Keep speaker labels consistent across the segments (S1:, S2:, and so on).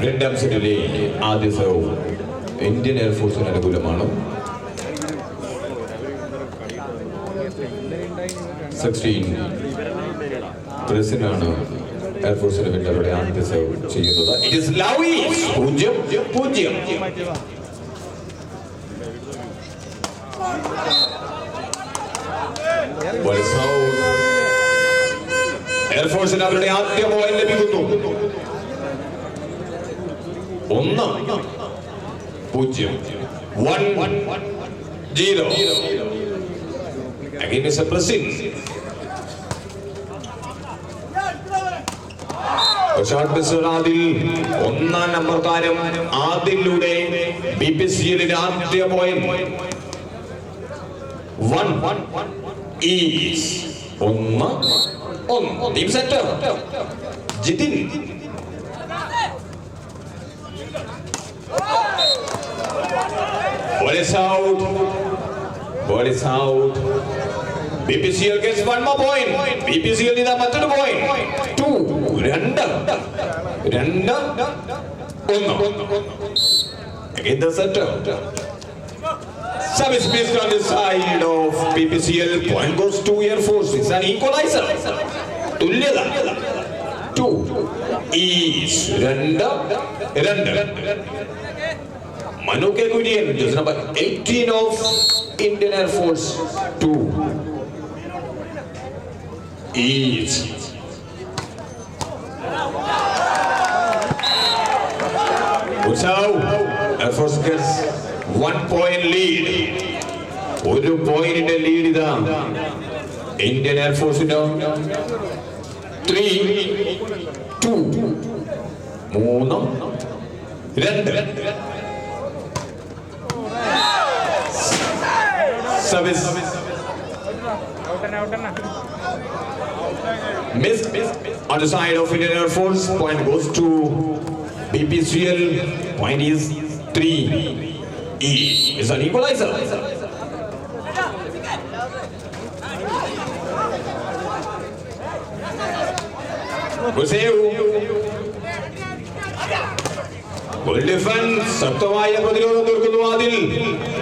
S1: രണ്ടാം സെറ്റിലെ ആദ്യ സർവ് ഇന്ത്യൻ എയർഫോഴ്സിന് അനുകൂലമാണ്. 16 പ്രസിനാണ് എയർഫോഴ്സിന് വേണ്ടി അവരുടെ ആദ്യ സർവ് ചെയ്യുന്നത്. It is Lavis 0-0. എയർഫോഴ്സിന് അവരുടെ ആദ്യ പോയിന്റ് ലഭിക്കുന്നു. 1-0. 1-0. Again Mr. Prasin. ആദിൽ ഒന്നാം നമ്പർ താരം ആദിലൂടെ BPCL ആദ്യ point. 1 is 1 team setter Jithin. Ball is out. Ball is out. BPCL gets one more point. BPCL is a method point. 2 again the center. Service missed on the side of BPCL. Point goes to Air Force. It's an equalizer. Tulyada. 2 is 2. Manu K. Gudian, just number 18 of Indian Air Force. 2 is Utsau. Air Force gets 1 point lead. 1 point in the lead is Indian Air Force. 3-2. 3-2. Service missed on the side of Indian Air Force. Point goes to BPCL. Point is 3. Is an equalizer. Good save. Good defense. ശക്തമായ പ്രതിരോധം തീർക്കുന്നു ആദിൽ.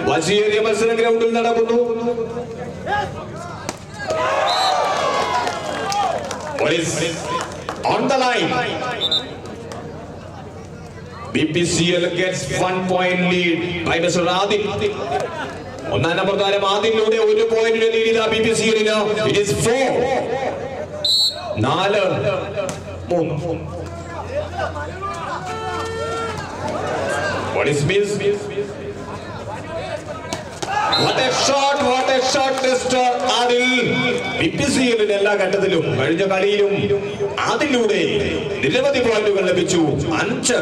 S1: വാശിയേറിയ മത്സരം ഗ്രൗണ്ടിൽ നടക്കുന്നു. On the line. BPCL gets 1 point lead by Mr. Adil. ഒന്നാം number താരം ആദിലൂടെ 1 point lead ഇതാ BPCL-ന്. It is 4-3. What is missed? What a shot, Mr. Adil. BPCL-ന്റെ എല്ലാ ഘട്ടത്തിലും കഴിഞ്ഞ കളിയിലും ആദിലൂടെ നിരവധി പോയിന്റുകൾ ലഭിച്ചു. 5-3.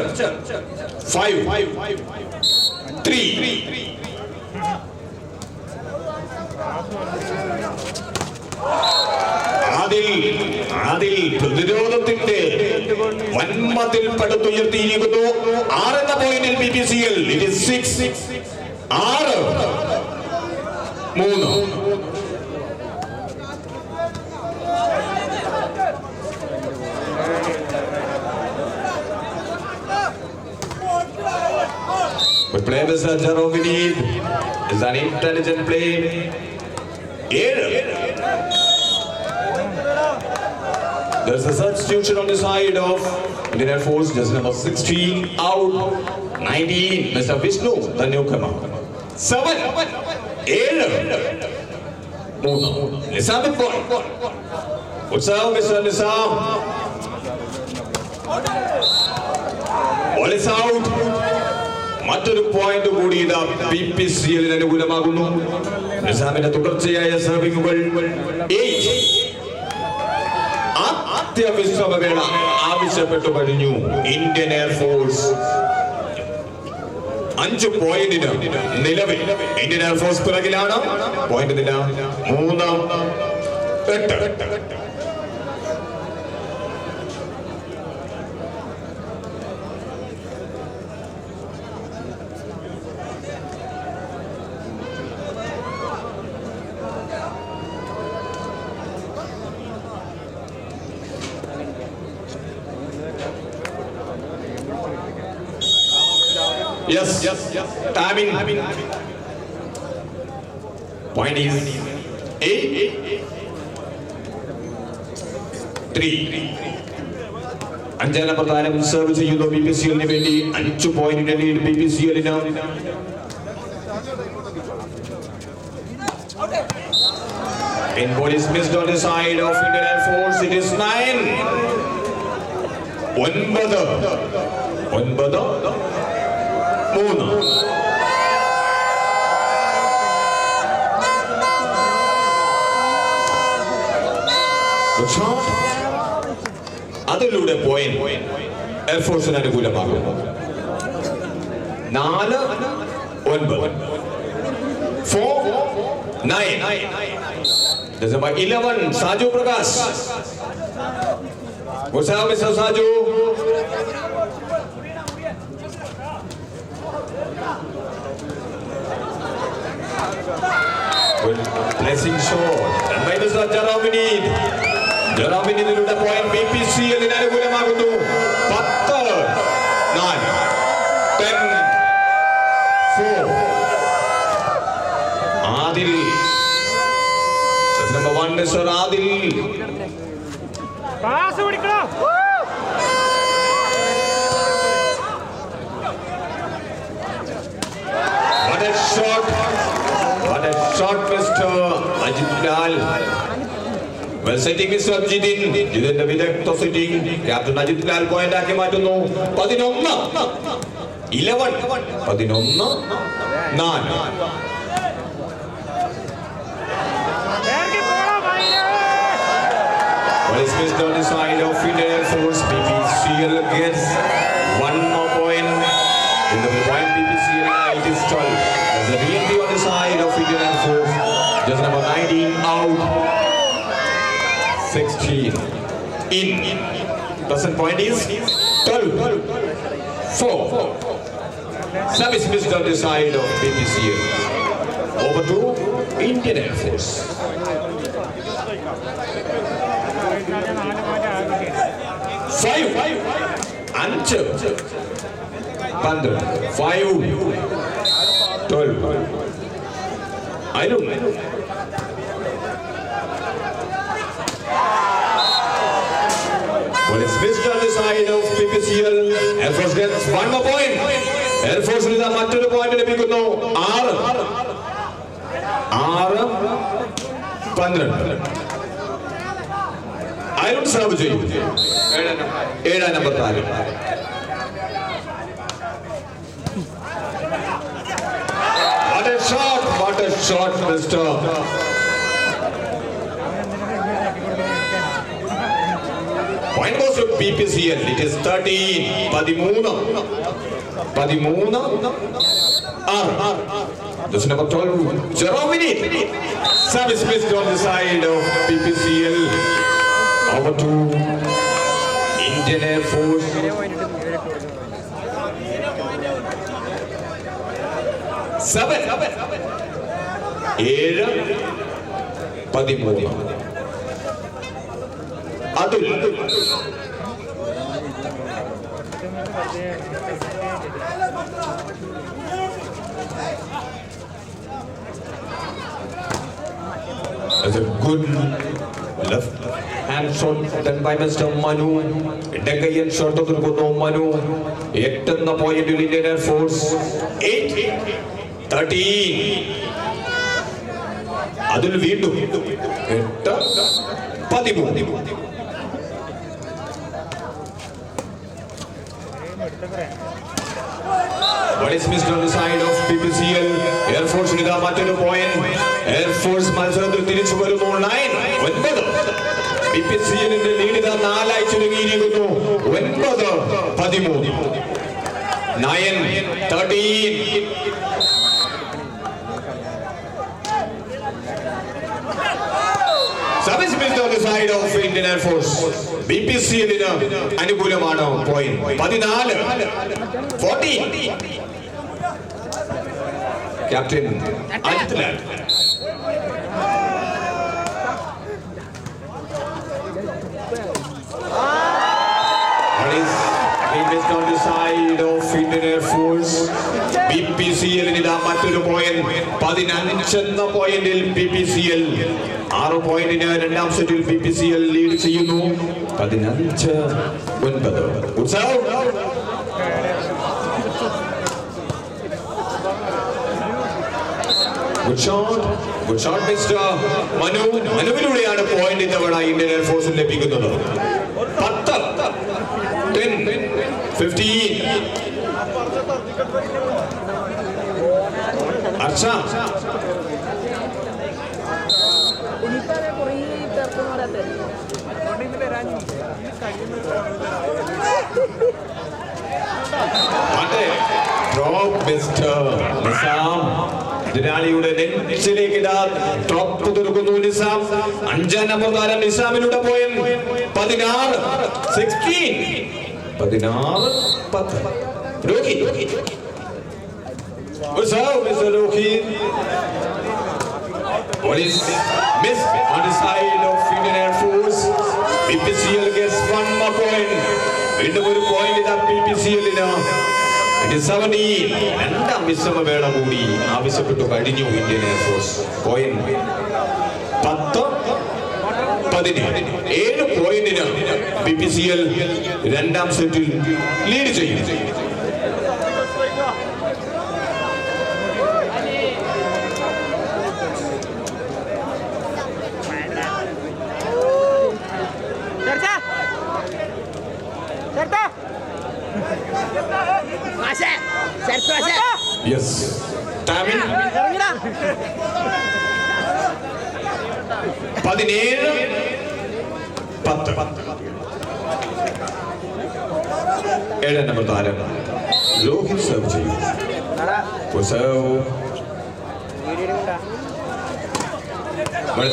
S1: ആദിൽ പ്രതിരോധത്തിന്റെ വൻമതിൽ പടുത്തുയർത്തിയിരിക്കുന്നു. 6 എന്ന പോയിന്റിൽ BPCL. It is 6-3. But play Mr. Jarovinid is an intelligent play. 7. There's a substitution on the side of Indian Air Force. Just number 16 out. 19. Mr. Vishnu, the newcomer. 7. Nizam with ball. What's up, Mr. Nizam? Ball is out. മറ്റൊരു point കൂടി ഇതാ BPCL-ന് അനുകൂലമാകുന്നു. നിസാമിന്റെ തുടർച്ചയായ സർവിങ്ങുകൾ. ആദ്യ വിശ്രമവേള ആവശ്യപ്പെട്ടു കഴിഞ്ഞു Indian air force. 5 പോയിന്റിന് നിലവിൽ Indian air force പിറകിലാണ്. Point നില 3-8. Yes. Timing. Point is 8-3. അഞ്ചാം നമ്പർ താരം സർവ് ചെയ്യുന്നു BPCL വേണ്ടി. 5 പോയിന്റിന്റെ lead BPCL. In ball is missed on the side of Indian Air Force. It is 9. 9. 3. അതിലൂടെ point എയർഫോഴ്സിന് അനുകൂലമാകുന്നു. 4-9. 4-9. Number 11, Saju Prakash. What's up, Mr. Saju? Good blessing shot. And by Mr. Jaravinid. Jaravinidillude point BPCL ന് അനുകൂലമാകുന്നു. 10-9. 10-4. Adil. Number 1, Mr. Adil.
S2: Pass കൊടുക്കണം.
S1: What a shot. What a shot, Mr. Ajit Lal. Well setting, Mr. Jidin. Jidin വിദഗ്ധ setting. Captain Ajit Lal point ആക്കി മാറ്റുന്നു. 11. 11. 11-9. Well, it's missed on the side of Indian Air Force. BPCL gets one more point. In the point BPCL, it is 12. There's a BNP on the side of Indian Air Force. Just number 19 out. 16 in. Present point is 12-4. Service missed on the side of BPCL. Over to Indian Air Force. 5 5 12. I don't know. Well, it's missed on the side of BPCL. Air Force gets one more point. Air Force is a മറ്റൊരു point ലഭിക്കുന്നു. 6-12. Iron serve ചെയ്യും. 7 number താരം. What a shot, Mr. Point goes to BPCL. It is 13. 13. This is number 12. Jeromini. Service missed on the side of BPCL. Over to Indian Air Force. 7. 7-13. Atul. That's a good left hand shot done by Mr. Manu. Indagayan shot of the Manu. 8 on the point to Indian Air Force. 8-13. Adul Vindu. 8-13. What is missed on the side of BPCL? Air Force with a matter point. Air Force മത്സരത്തിൽ തിരിച്ചു വരുന്നു. 9. BPCL ന്റെ lead 4 ആയി ചുരുങ്ങിയിരിക്കുന്നു. 9-13. 9-13. Service missed on the side of Indian Air Force. BPCL ന് അനുകൂലമാണ് point. 14. Captain Ajit Lal. What is missed on the side of Indian Air Force? BPCL ഇതാ മറ്റൊരു point 15 എന്ന പോയിന്റിൽ BPCL 6 പോയിന്റിന് രണ്ടാം സെറ്റിൽ BPCL ലീഡ് ചെയ്യുന്നു 15-9. ഉത്സവം Good shot, Mr. Manu. മനുവിലൂടെയാണ് പോയിന്റ് ഇത്തവണ ഇന്ത്യൻ എയർഫോഴ്സിന് ലഭിക്കുന്നത്. 10, 10, 15. അർച്ച എതിരാളിയുടെ നെഞ്ചിലേക്ക് ഡ്രോപ്പ് തീർക്കുന്നു നിസാം. 5 നമ്പർ താരം നിസാമിലൂടെ point 16, 10. Rohit Mr. Rohit. What is missed on the side of Indian Air Force? BPCL gets one more point. വീണ്ടും ഒരു പോയിന്റ് ഇതാ BPCL-ന്. It is 17. രണ്ടാം വിശ്രമ വേള കൂടി ആവശ്യപ്പെട്ടു കഴിഞ്ഞു ഇന്ത്യൻ എയർഫോഴ്സ്. പോയിന്റ് 10, 17. 7 പോയിന്റിന് BPCL രണ്ടാം സെറ്റിൽ ലീഡ് ചെയ്യുന്നു. Yes. Timing. 17, 10. 7 നമ്പർ താരം രോഹിത് സർവ് ചെയ്യും.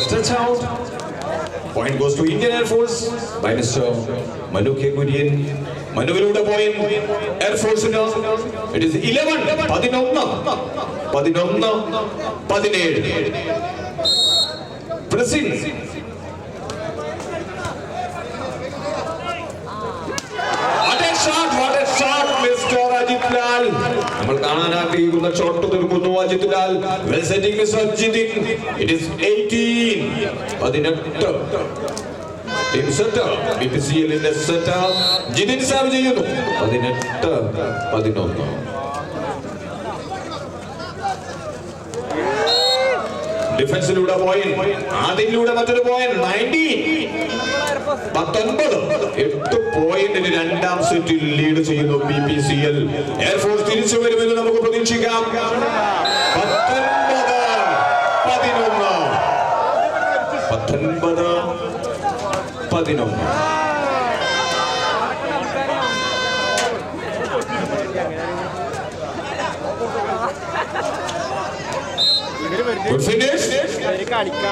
S1: Stretch out. Point goes to Indian Air Force by Mr. Manu K. Kurian. മനുവിലൂടെ പോയിന്റ് എയർഫോഴ്സിന്. It is 11, 11, 17. Pressing. What a shot, Mr. Ajit Lal. നമ്മൾ കാണാൻ ആഗ്രഹിക്കുന്ന ഷോട്ട് തീർക്കുന്നു Ajith Lal. Well setting Mr. Jidin. It is 18, 18. Team set BPCL-ന്റെ set Jithin serve ചെയ്യുന്നു 18, 11. ഡിഫൻസിലൂടെ point, ആദ്യയിലൂടെ മറ്റൊരു point 19, 19. 8 പോയിന്റിന് രണ്ടാം സെറ്റിൽ ലീഡ് ചെയ്യുന്നു BPCL. എയർഫോഴ്സ് തിരിച്ചു വരുമെന്ന് നമുക്ക് പ്രതീക്ഷിക്കാം. 19, 11. Good finish.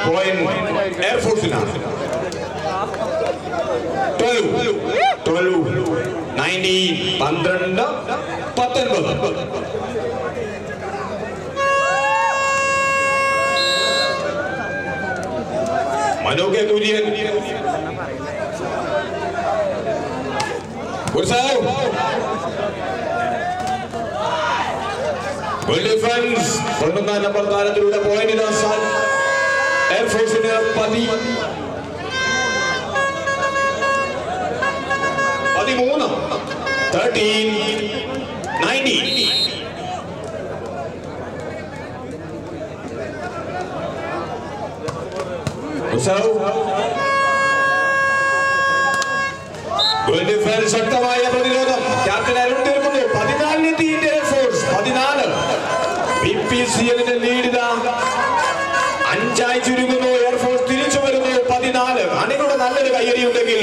S1: Point Air Force now. 12, 19, 12, 19. Manu K. Kurian. Good serve. Good defense. 11 number താരത്തിലൂടെ പോയിന്റ് നേടാൻ എയർഫോഴ്സിന് 13, 13, 19. Good defense. ശക്തമായ പ്രതിരോധം. ക്യാപ്റ്റൻ അരുൺ തീർക്കുന്നു. 14 ഇന്ത്യൻ എയർഫോഴ്സ് 14. BPCL-ന്റെ ലീഡ് 5 ചുരുങ്ങുന്നു. എയർഫോഴ്സ് തിരിച്ചു വരുന്നു 14. അണികളുടെ നല്ലൊരു കയ്യടി ഉണ്ടെങ്കിൽ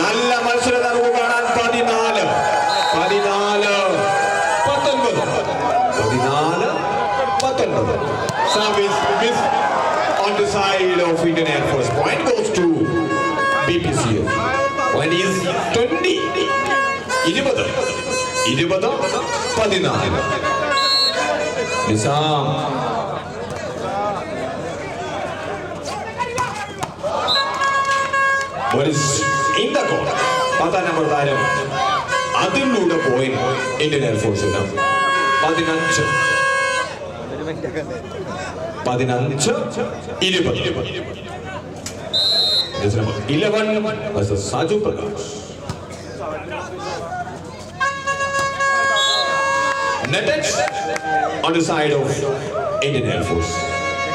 S1: നല്ല മത്സരം നമുക്ക് കാണാൻ. 14, 19. Service miss on the side of Indian Air Force. Point goes to BPCL. Point is 20, 20, 14. Nizam. What is in the court? 10 number താരം അതിലൂടെ point Indian എയർഫോഴ്സിന് 15, 11 versus Saju Prakash. Netted on the side of Indian Air Force.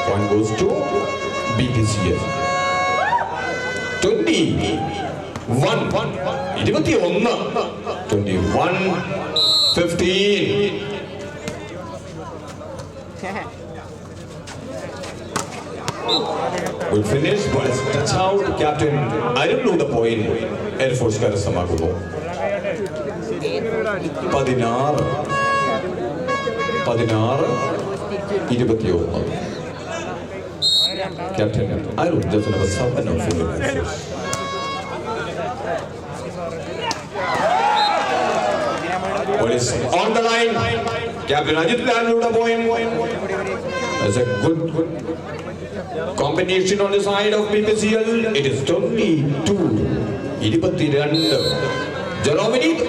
S1: Point goes to BPCL. 21 15. Good finish, but it's touch out. Captain, I don't know the point. Air Force Karasamaguno. 16-21. Captain, I don't just have a seven of Air Force. What is on the line? Captain Ajit Lal point. That's a good combination on the side of BPCL. It is 22. Jeromini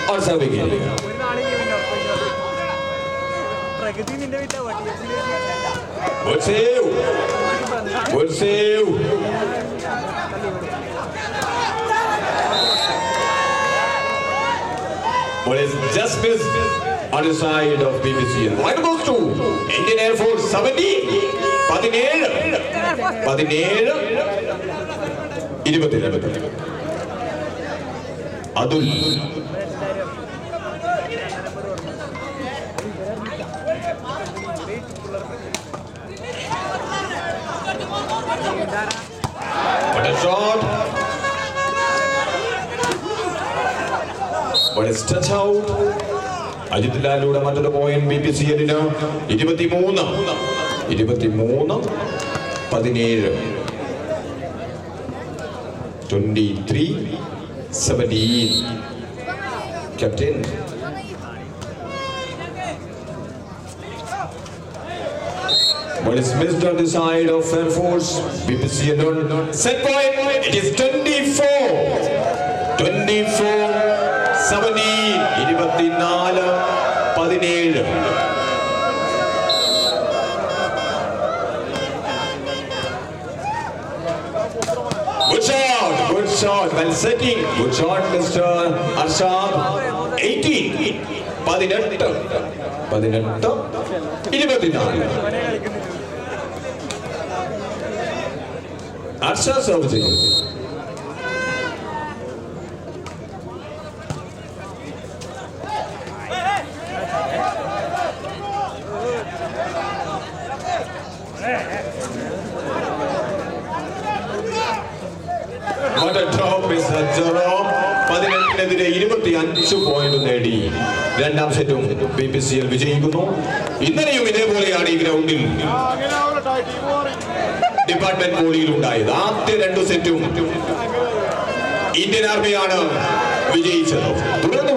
S1: or Savigili? Good save. Good save. But it's just missed on the side of BPCL. Point goes to Indian Air Force 70. 17. Adul. What a shot. But it's touch out. Ajit Laluda another point BPCL 23. 17. Captain. But it's missed on the side of Air Force. BPCL set point. It is 24. 17. 17. Good shot, well setting. Good shot, Mr. Arshad. 18. 18. 24. Arshad serving. What a drop, Mr. Jerome. 25 point നേടി രണ്ടാം സെറ്റും BPCL വിജയിക്കുന്നു. ഇന്നലെയും ഇതേപോലെയാണ് ഈ ഗ്രൗണ്ടിൽ department ബോളിയിൽ ഉണ്ടായത്. ആദ്യ രണ്ടു സെറ്റും ഇന്ത്യൻ ആർമിയാണ് വിജയിച്ചത്. തുടർന്ന്